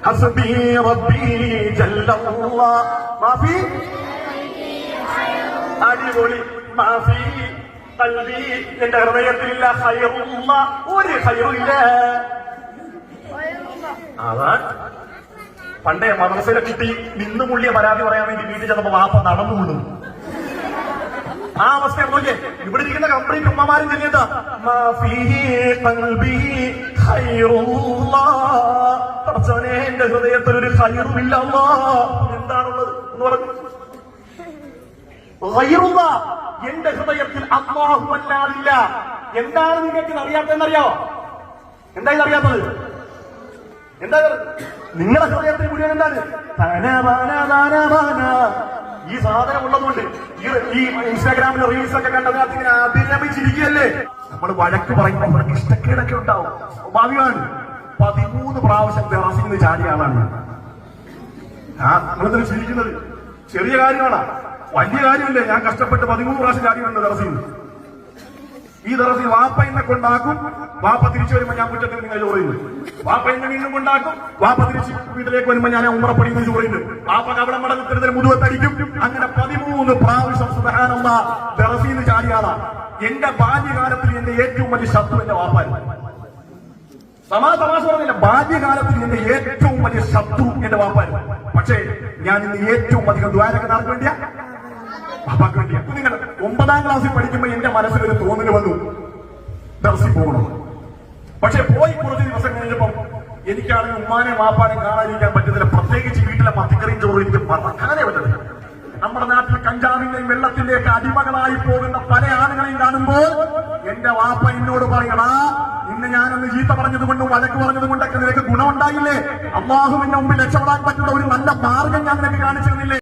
ഹസ്ബി റബ്ബി ജല്ലല്ലാഹ് മാഫി അടിപൊളി മാഫി ഖൽബി എന്റെ ഹൃദയത്തിലില്ല ഖൈറുള്ള ഒരു ഖൈറില്ല. അതാണ് പണ്ടേ മദ്രസയിലെ കുട്ടി നിന്ന് പുള്ളിയെ പരാതി പറയാൻ വേണ്ടി വീട്ടിൽ ചെന്നപ്പോ വാപ്പ നടന്നു കൊള്ളും. ആ അവസ്ഥ നോക്കിയേ. ഇവിടെ ഇരിക്കുന്ന കംപ്ലീറ്റ് ഉമ്മമാരും ചെല്ലിയതാ പടച്ചവനെ എന്റെ ഹൃദയത്തിൽ ഒരു ഖൈറുമില്ല. എന്താണുള്ളത് എന്ന് പറഞ്ഞു. ഖൈറുള്ള എന്റെ ഹൃദയത്തിൽ അല്ലാഹു അല്ലാതില്ല. എന്താണ് നിങ്ങൾക്ക് അറിയാത്തതെന്നറിയോ? എന്താ ഇതറിയാത്തത്? എന്താ നിങ്ങളുടെ ഹൃദയത്തിൽ മുഴുവൻ എന്താണ്? ഈ സാധനം ഉള്ളതുകൊണ്ട് ഈ ഇൻസ്റ്റാഗ്രാമിലെ റീൽസ് ഒക്കെ കണ്ടതിനകത്ത് ഇങ്ങനെ അഭിനമിച്ചിരിക്കുകയല്ലേ. നമ്മൾ വഴക്ക് പറയുമ്പോൾ അവർക്ക് ഇഷ്ടക്കേടൊക്കെ ഉണ്ടാവും, സ്വാഭാവികമാണ്. 13 പ്രാവശ്യം ടെറസിൽ ചാടിയ ആളാണ്. നമ്മളെന്താ ചിരിക്കുന്നത്? ചെറിയ കാര്യമാണ്, വലിയ കാര്യമല്ലേ. ഞാൻ കഷ്ടപ്പെട്ട് 13 പ്രാവശ്യം ചാടിയുണ്ട് ടെറസിൽ. ഈ ടെറസിൽ വാപ്പ എന്നെ കൊണ്ടാക്കും, വാപ്പ തിരിച്ചു വരുമ്പോ ഞാൻ മുറ്റത്തിൽ നിങ്ങൾ ചോറിയുന്നു. വാപ്പ എന്നെ വീണ്ടും കൊണ്ടാക്കും, വാപ്പ തിരിച്ച് വീട്ടിലേക്ക് വരുമ്പോ ഞാൻ ഉമ്മറപ്പടിയിൽ ചോറിയുന്നു. വാപ്പ കവള മടങ്ങത്തിൽ മുതുവത്തടിക്കും. അങ്ങനെ 13 പ്രാവശ്യം സുബ്ഹാനല്ലാഹ് ടെറസിൽ ചാടിയാളാ. എന്റെ ബാല്യകാലത്തിൽ എന്റെ ഏറ്റവും വലിയ ശത്രു എന്റെ വാപ്പാൻ. തമാശ പറഞ്ഞില്ല, ബാല്യകാലത്തിൽ എന്റെ ഏറ്റവും വലിയ ശത്രു എന്റെ വാപ്പാൻ. പക്ഷേ ഞാൻ ഇന്ന് ഏറ്റവും അധികം ദ്വാരക ആർക്ക് വേണ്ടിയാ? വാപ്പാക്ക് വേണ്ടിയാ. നിങ്ങൾ 9ാം ക്ലാസ്സിൽ പഠിക്കുമ്പോ എന്റെ മനസ്സിലൊരു തോന്നല് വന്നു, ദർസിൽ പോകണം. പക്ഷെ പോയി കുറച്ച് ദിവസം കഴിഞ്ഞപ്പം എനിക്കാണെങ്കിൽ ഉമ്മാനെ വാപ്പാനെ കാണാതിരിക്കാൻ പറ്റുന്നില്ല. പ്രത്യേകിച്ച് വീട്ടിലെ മത്തിക്കറിയും ചോറും എനിക്ക് മറക്കാനേ പറ്റുന്നില്ല. നമ്മുടെ നാട്ടിൽ കഞ്ചാവിന്റെയും വെള്ളത്തിന്റെയൊക്കെ അടിമകളായി പോകുന്ന പല ആളുകളെയും കാണുമ്പോൾ എന്റെ വാപ്പ എന്നോട് പറയണ, ഇന്ന് ഞാനൊന്ന് ചീത്ത പറഞ്ഞതുകൊണ്ടും വഴക്ക് പറഞ്ഞതുകൊണ്ടൊക്കെ നിനക്ക് ഗുണമുണ്ടായില്ലേ? അല്ലാഹുവിന്റെ മുമ്പിൽ രക്ഷപ്പെടാൻ പറ്റുന്ന ഒരു നല്ല മാർഗം ഞാൻ നിനക്ക് കാണിച്ചിരുന്നില്ലേ?